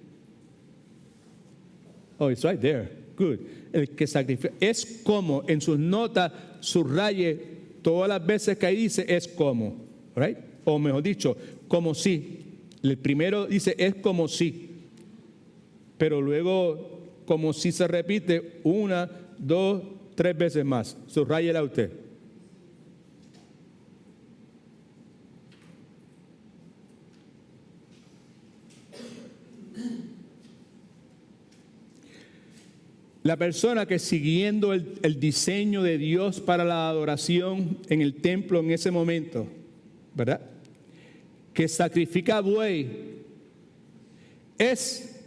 oh, it's right there, good. El que sacrifica, es como, en sus notas, subraye todas las veces que ahí dice, es como, right? O mejor dicho, como si. El primero dice, es como si. Pero luego, como si se repite 1, 2, 3 veces más. Subráyela usted. La persona que siguiendo el diseño de Dios para la adoración en el templo en ese momento, ¿verdad?, que sacrifica buey, es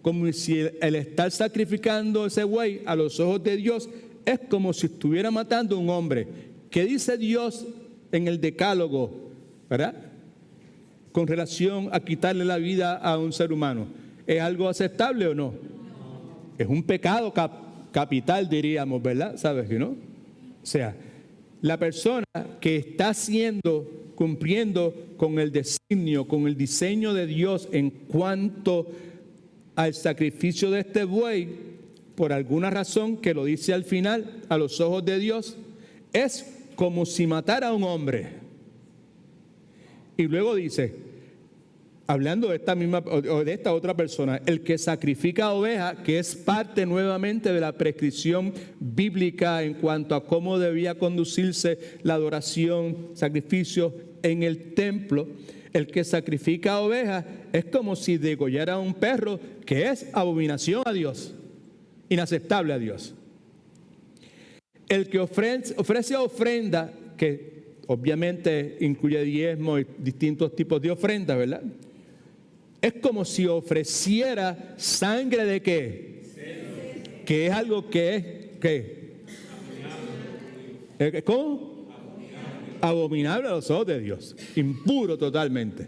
como si el estar sacrificando ese buey a los ojos de Dios es como si estuviera matando a un hombre. ¿Qué dice Dios en el Decálogo, verdad?, con relación a quitarle la vida a un ser humano? ¿Es algo aceptable o no? Es un pecado capital, diríamos, ¿verdad? ¿Sabes que no? O sea, la persona que está cumpliendo con el designio, con el diseño de Dios en cuanto al sacrificio de este buey, por alguna razón que lo dice al final, a los ojos de Dios, es como si matara a un hombre. Y luego dice, hablando de esta misma o de esta otra persona, el que sacrifica oveja, que es parte nuevamente de la prescripción bíblica en cuanto a cómo debía conducirse la adoración, sacrificio en el templo. El que sacrifica oveja es como si degollara a un perro, que es abominación a Dios, inaceptable a Dios. El que ofrece ofrenda, que obviamente incluye diezmo y distintos tipos de ofrendas, ¿verdad?, es como si ofreciera sangre de ¿qué? Que es algo que es ¿qué? ¿Cómo? Abominable a los ojos de Dios, impuro totalmente.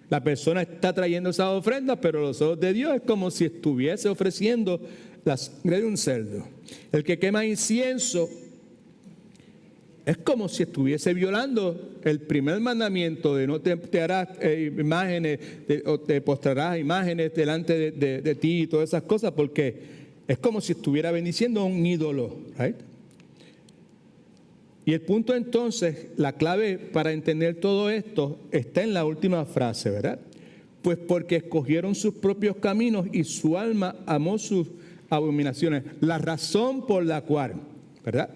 La persona está trayendo esas ofrendas, pero a los ojos de Dios es como si estuviese ofreciendo la sangre de un cerdo. El que quema incienso es como si estuviese violando el primer mandamiento de no te harás imágenes o te postrarás imágenes delante de ti y todas esas cosas, porque es como si estuviera bendiciendo a un ídolo, right? Y el punto entonces, la clave para entender todo esto está en la última frase, ¿verdad? Pues porque escogieron sus propios caminos y su alma amó sus abominaciones. La razón por la cual, ¿verdad?,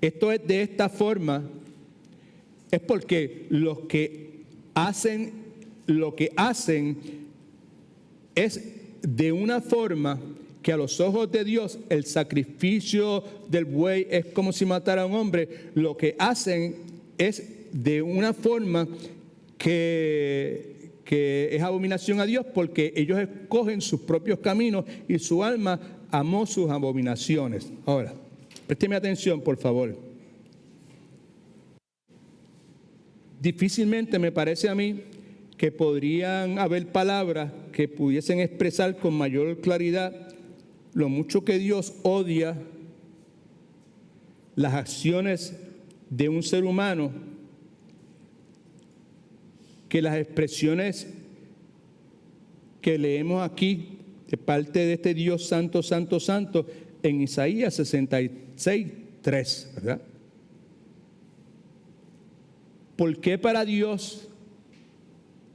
esto es de esta forma, es porque los que hacen lo que hacen es de una forma que a los ojos de Dios el sacrificio del buey es como si matara a un hombre. Lo que hacen es de una forma que es abominación a Dios, porque ellos escogen sus propios caminos y su alma amó sus abominaciones. Ahora, présteme atención, por favor. Difícilmente me parece a mí que podrían haber palabras que pudiesen expresar con mayor claridad lo mucho que Dios odia las acciones de un ser humano, que las expresiones que leemos aquí de parte de este Dios santo, santo, santo, en Isaías 66:3, ¿verdad? ¿Por qué para Dios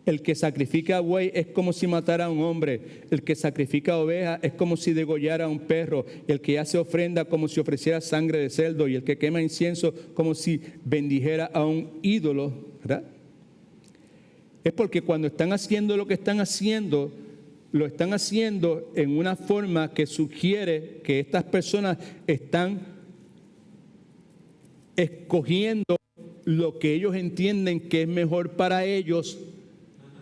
el que sacrifica buey es como si matara a un hombre? El que sacrifica oveja es como si degollara a un perro. El que hace ofrenda como si ofreciera sangre de cerdo. Y el que quema incienso como si bendijera a un ídolo, ¿verdad? Es porque cuando están haciendo lo que están haciendo, lo están haciendo en una forma que sugiere que estas personas están escogiendo lo que ellos entienden que es mejor para ellos,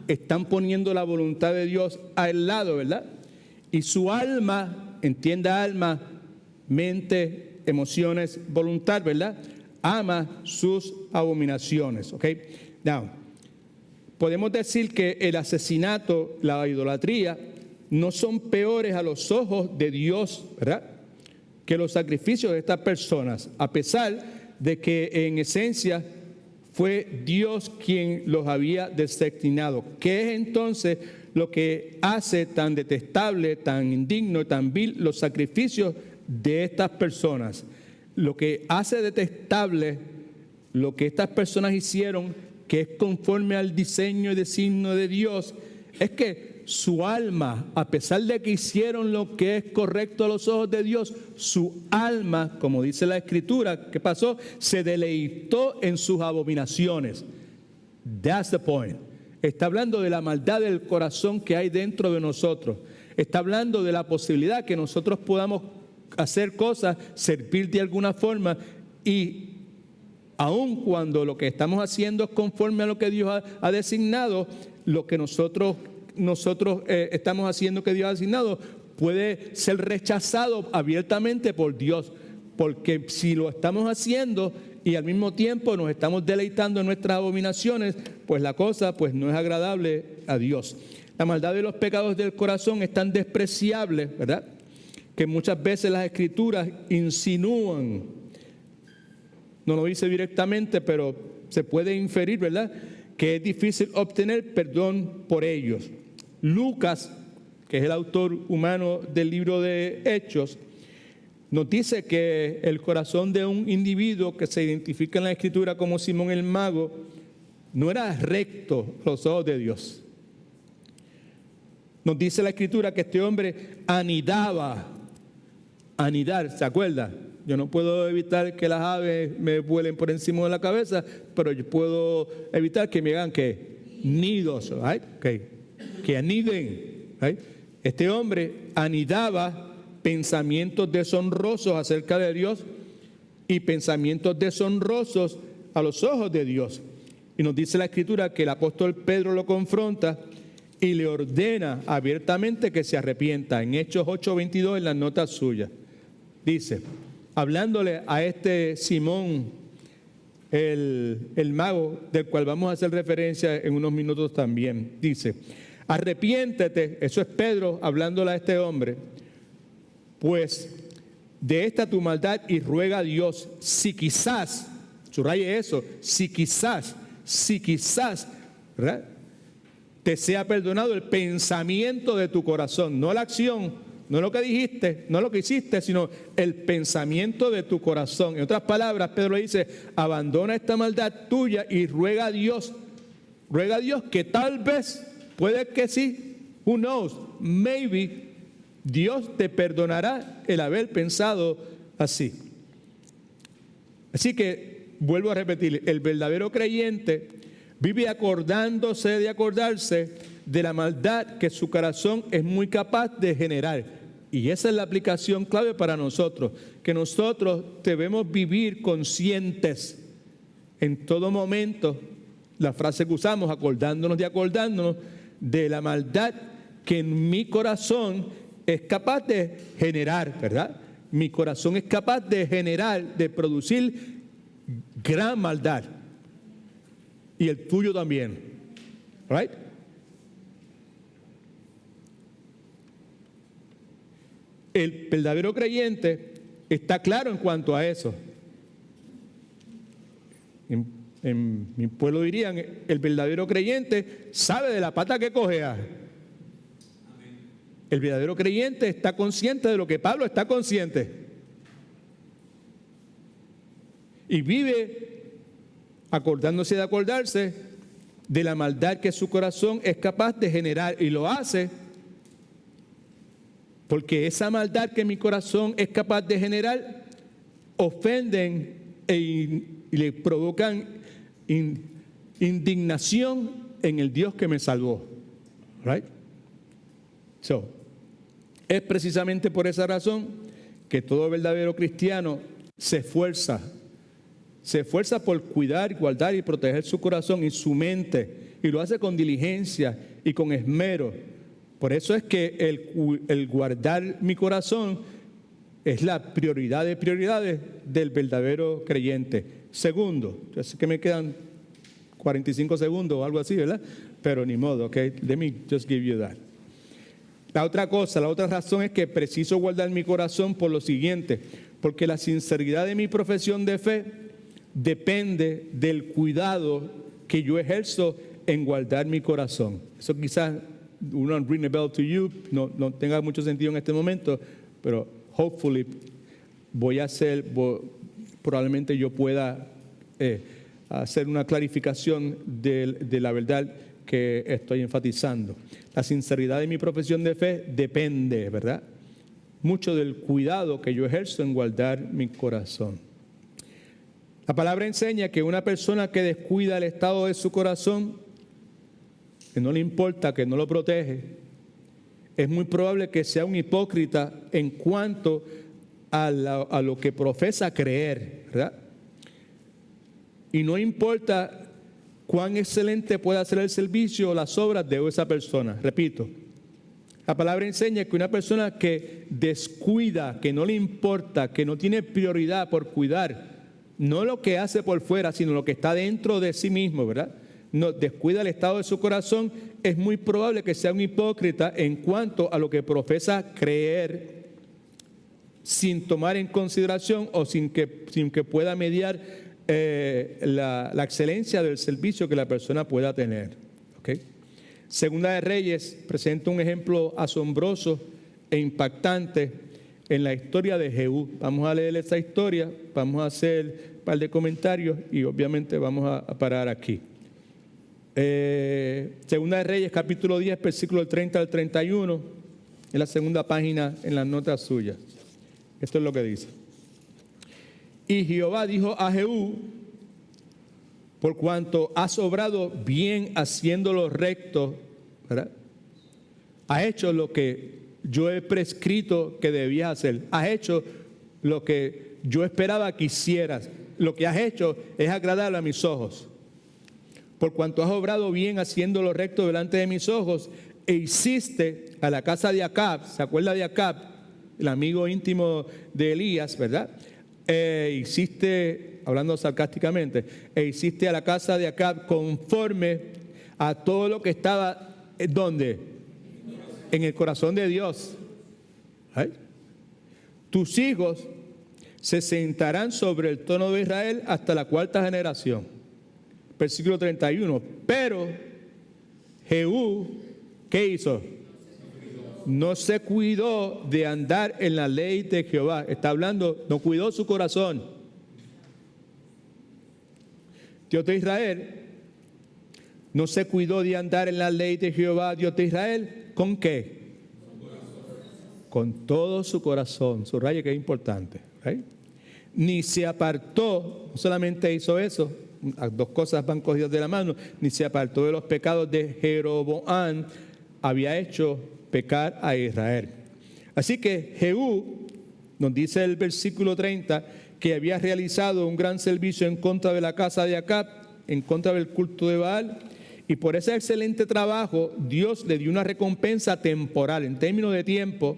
están poniendo la voluntad de Dios al lado, ¿verdad? Y su alma, entienda alma, mente, emociones, voluntad, ¿verdad?, ama sus abominaciones, ¿ok? Now, podemos decir que el asesinato, la idolatría, no son peores a los ojos de Dios, ¿verdad?, que los sacrificios de estas personas, a pesar de que en esencia fue Dios quien los había destinado. ¿Qué es entonces lo que hace tan detestable, tan indigno, tan vil los sacrificios de estas personas? Lo que hace detestable lo que estas personas hicieron, que es conforme al diseño y designio de Dios, es que su alma, a pesar de que hicieron lo que es correcto a los ojos de Dios, su alma, como dice la Escritura, ¿qué pasó? Se deleitó en sus abominaciones. That's the point. Está hablando de la maldad del corazón que hay dentro de nosotros. Está hablando de la posibilidad que nosotros podamos hacer cosas, servir de alguna forma, y aun cuando lo que estamos haciendo es conforme a lo que Dios ha designado, lo que nosotros estamos haciendo que Dios ha designado puede ser rechazado abiertamente por Dios, porque si lo estamos haciendo y al mismo tiempo nos estamos deleitando en nuestras abominaciones, pues la cosa pues no es agradable a Dios. La maldad de los pecados del corazón es tan despreciable, ¿verdad?, que muchas veces las Escrituras insinúan, no lo dice directamente, pero se puede inferir, ¿verdad?, que es difícil obtener perdón por ellos. Lucas, que es el autor humano del libro de Hechos, nos dice que el corazón de un individuo que se identifica en la Escritura como Simón el Mago no era recto a los ojos de Dios. Nos dice la Escritura que este hombre anidar, ¿se acuerda? Yo no puedo evitar que las aves me vuelen por encima de la cabeza, pero yo puedo evitar que me hagan ¿qué? Nidos, right? Que aniden, right? Este hombre anidaba pensamientos deshonrosos acerca de Dios y pensamientos deshonrosos a los ojos de Dios. Y nos dice la Escritura que el apóstol Pedro lo confronta y le ordena abiertamente que se arrepienta. En Hechos 8:22, en las notas suyas, dice, hablándole a este Simón, el mago, del cual vamos a hacer referencia en unos minutos también, dice, arrepiéntete, eso es Pedro hablándole a este hombre, pues de esta tu maldad, y ruega a Dios, si quizás, subraye eso, si quizás, ¿verdad?, te sea perdonado el pensamiento de tu corazón, no la acción, no lo que dijiste, no lo que hiciste, sino el pensamiento de tu corazón. En otras palabras, Pedro le dice, abandona esta maldad tuya y ruega a Dios que tal vez, puede que sí, who knows, maybe, Dios te perdonará el haber pensado así. Así que, vuelvo a repetir, el verdadero creyente vive acordarse de la maldad que su corazón es muy capaz de generar. Y esa es la aplicación clave para nosotros, que nosotros debemos vivir conscientes en todo momento, la frase que usamos, acordándonos de la maldad que en mi corazón es capaz de generar, ¿verdad? Mi corazón es capaz de generar, de producir gran maldad. Y el tuyo también, right? El verdadero creyente está claro en cuanto a eso. En mi pueblo dirían, el verdadero creyente sabe de la pata que cojea. El verdadero creyente está consciente de lo que Pablo está consciente. Y vive acordándose de la maldad que su corazón es capaz de generar, y lo hace porque esa maldad que mi corazón es capaz de generar ofenden y le provocan indignación en el Dios que me salvó. Right? So, es precisamente por esa razón que todo verdadero cristiano se esfuerza por cuidar, guardar y proteger su corazón y su mente, y lo hace con diligencia y con esmero. Por eso es que el guardar mi corazón es la prioridad de prioridades del verdadero creyente. Segundo, yo sé que me quedan 45 segundos o algo así, ¿verdad? Pero ni modo, ok, let me just give you that. La otra razón es que preciso guardar mi corazón por lo siguiente, porque la sinceridad de mi profesión de fe depende del cuidado que yo ejerzo en guardar mi corazón. Eso quizás uno ring a bell to you, no tenga mucho sentido en este momento, pero hopefully probablemente yo pueda hacer una clarificación de la verdad que estoy enfatizando. La sinceridad de mi profesión de fe depende, ¿verdad?, mucho del cuidado que yo ejerzo en guardar mi corazón. La palabra enseña que una persona que descuida el estado de su corazón, que no le importa, que no lo protege, es muy probable que sea un hipócrita en cuanto a lo que profesa creer, ¿verdad? Y no importa cuán excelente pueda ser el servicio o las obras de esa persona. Repito, la palabra enseña que una persona que descuida, que no le importa, que no tiene prioridad por cuidar, no lo que hace por fuera, sino lo que está dentro de sí mismo, ¿verdad? No descuida el estado de su corazón, es muy probable que sea un hipócrita en cuanto a lo que profesa creer, sin tomar en consideración o sin que pueda mediar la excelencia del servicio que la persona pueda tener. ¿Okay? Segunda de Reyes presenta un ejemplo asombroso e impactante en la historia de Jehú. Vamos a leer esa historia, vamos a hacer un par de comentarios y obviamente vamos a parar aquí. Segunda de Reyes, capítulo 10, versículo del 30 al 31, en la segunda página en las notas suyas. Esto es lo que dice. Y Jehová dijo a Jehú: por cuanto has obrado bien haciendo lo recto, ¿verdad? Has hecho lo que yo he prescrito que debías hacer. Has hecho lo que yo esperaba que hicieras. Lo que has hecho es agradable a mis ojos. Por cuanto has obrado bien haciendo lo recto delante de mis ojos, e hiciste a la casa de Acab, ¿se acuerda de Acab? El amigo íntimo de Elías, ¿verdad? Hiciste, hablando sarcásticamente, hiciste a la casa de Acab conforme a todo lo que estaba, ¿dónde? En el corazón de Dios. ¿Ay? Tus hijos se sentarán sobre el trono de Israel hasta la cuarta generación. Versículo 31. Pero Jehú, ¿qué hizo? No se cuidó de andar en la ley de Jehová. Está hablando, no cuidó su corazón. Dios de Israel no se cuidó de andar en la ley de Jehová, Dios de Israel. ¿Con qué? Con todo su corazón. Subraya que es importante. ¿Right? Ni se apartó, no solamente hizo eso, las dos cosas van cogidas de la mano, ni se apartó de los pecados de Jeroboam, había hecho pecar a Israel. Así que Jehú, nos dice el versículo 30, que había realizado un gran servicio en contra de la casa de Acab, en contra del culto de Baal, y por ese excelente trabajo Dios le dio una recompensa temporal, en términos de tiempo,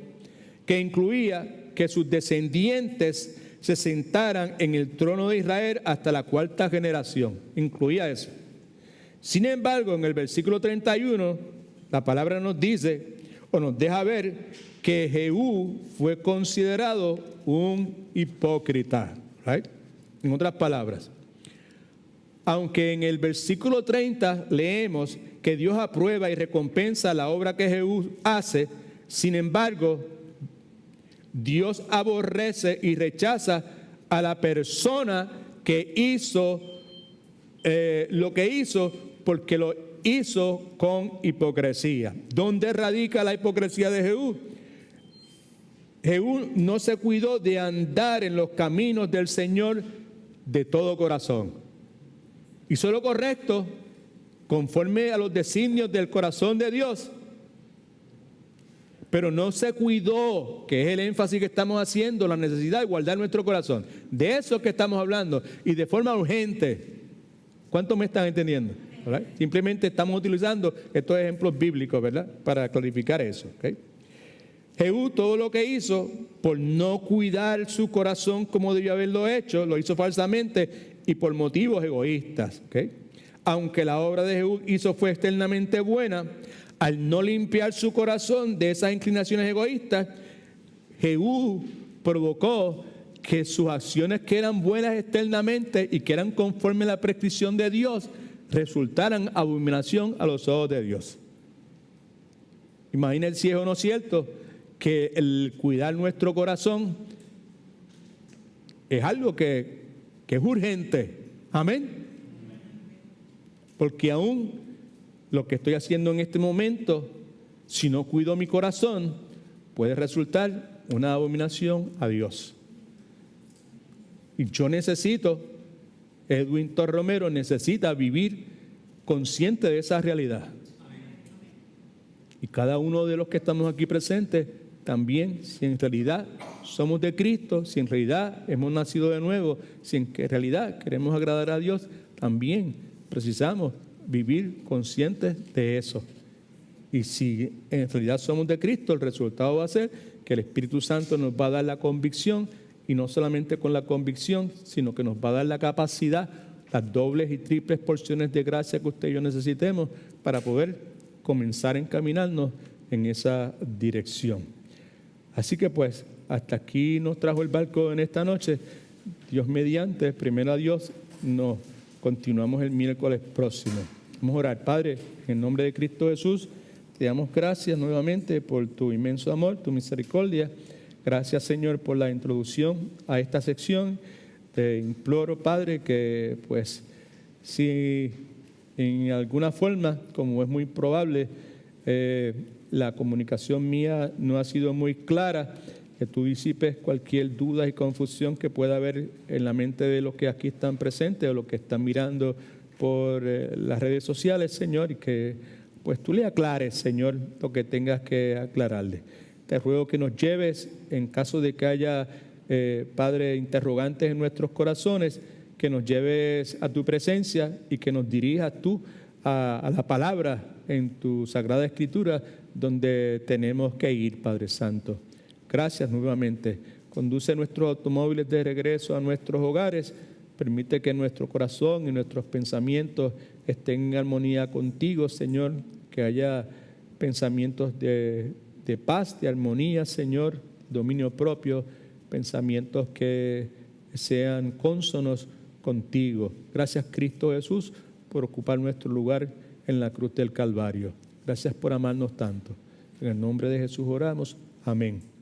que incluía que sus descendientes se sentaran en el trono de Israel hasta la cuarta generación. Incluía eso. Sin embargo, en el versículo 31, la palabra nos dice, o nos deja ver, que Jehú fue considerado un hipócrita. Right? En otras palabras, aunque en el versículo 30 leemos que Dios aprueba y recompensa la obra que Jehú hace, sin embargo, Dios aborrece y rechaza a la persona que hizo lo que hizo, porque lo hizo con hipocresía. ¿Dónde radica la hipocresía de Jehú? Jehú no se cuidó de andar en los caminos del Señor de todo corazón. Hizo lo correcto conforme a los designios del corazón de Dios, pero no se cuidó, que es el énfasis que estamos haciendo, la necesidad de guardar nuestro corazón. De eso que estamos hablando, y de forma urgente. ¿Cuántos me están entendiendo? ¿Verdad? Simplemente estamos utilizando estos ejemplos bíblicos, ¿verdad? Para clarificar eso. ¿Okay? Jehú, todo lo que hizo, por no cuidar su corazón como debió haberlo hecho, lo hizo falsamente y por motivos egoístas. ¿Okay? Aunque la obra de Jehú fue externamente buena, al no limpiar su corazón de esas inclinaciones egoístas, Jehú provocó que sus acciones, que eran buenas externamente y que eran conforme a la prescripción de Dios, resultaran abominación a los ojos de Dios. Imaginen si es o no cierto que el cuidar nuestro corazón es algo que es urgente. Amén. Porque aún lo que estoy haciendo en este momento, si no cuido mi corazón, puede resultar una abominación a Dios. Y yo necesito, Edwin Torromero necesita vivir consciente de esa realidad. Y cada uno de los que estamos aquí presentes, también, si en realidad somos de Cristo, si en realidad hemos nacido de nuevo, si en realidad queremos agradar a Dios, también precisamos vivir conscientes de eso. Y si en realidad somos de Cristo, el resultado va a ser que el Espíritu Santo nos va a dar la convicción, y no solamente con la convicción, sino que nos va a dar la capacidad, las dobles y triples porciones de gracia que usted y yo necesitemos para poder comenzar a encaminarnos en esa dirección. Así que pues, hasta aquí nos trajo el barco en esta noche. Dios mediante, primero a Dios, nos continuamos el miércoles próximo. Vamos a orar. Padre, en nombre de Cristo Jesús, te damos gracias nuevamente por tu inmenso amor, tu misericordia. Gracias, Señor, por la introducción a esta sección. Te imploro, Padre, que pues si en alguna forma, como es muy probable, la comunicación mía no ha sido muy clara, que tú disipes cualquier duda y confusión que pueda haber en la mente de los que aquí están presentes o los que están mirando por las redes sociales, Señor, y que pues tú le aclares, Señor, lo que tengas que aclararle. Te ruego que nos lleves, en caso de que haya, Padre, interrogantes en nuestros corazones, que nos lleves a tu presencia y que nos dirijas tú a la palabra en tu Sagrada Escritura, donde tenemos que ir, Padre Santo. Gracias nuevamente. Conduce nuestros automóviles de regreso a nuestros hogares. Permite que nuestro corazón y nuestros pensamientos estén en armonía contigo, Señor. Que haya pensamientos de paz, de armonía, Señor, dominio propio, pensamientos que sean cónsonos contigo. Gracias, Cristo Jesús, por ocupar nuestro lugar en la cruz del Calvario. Gracias por amarnos tanto. En el nombre de Jesús oramos. Amén.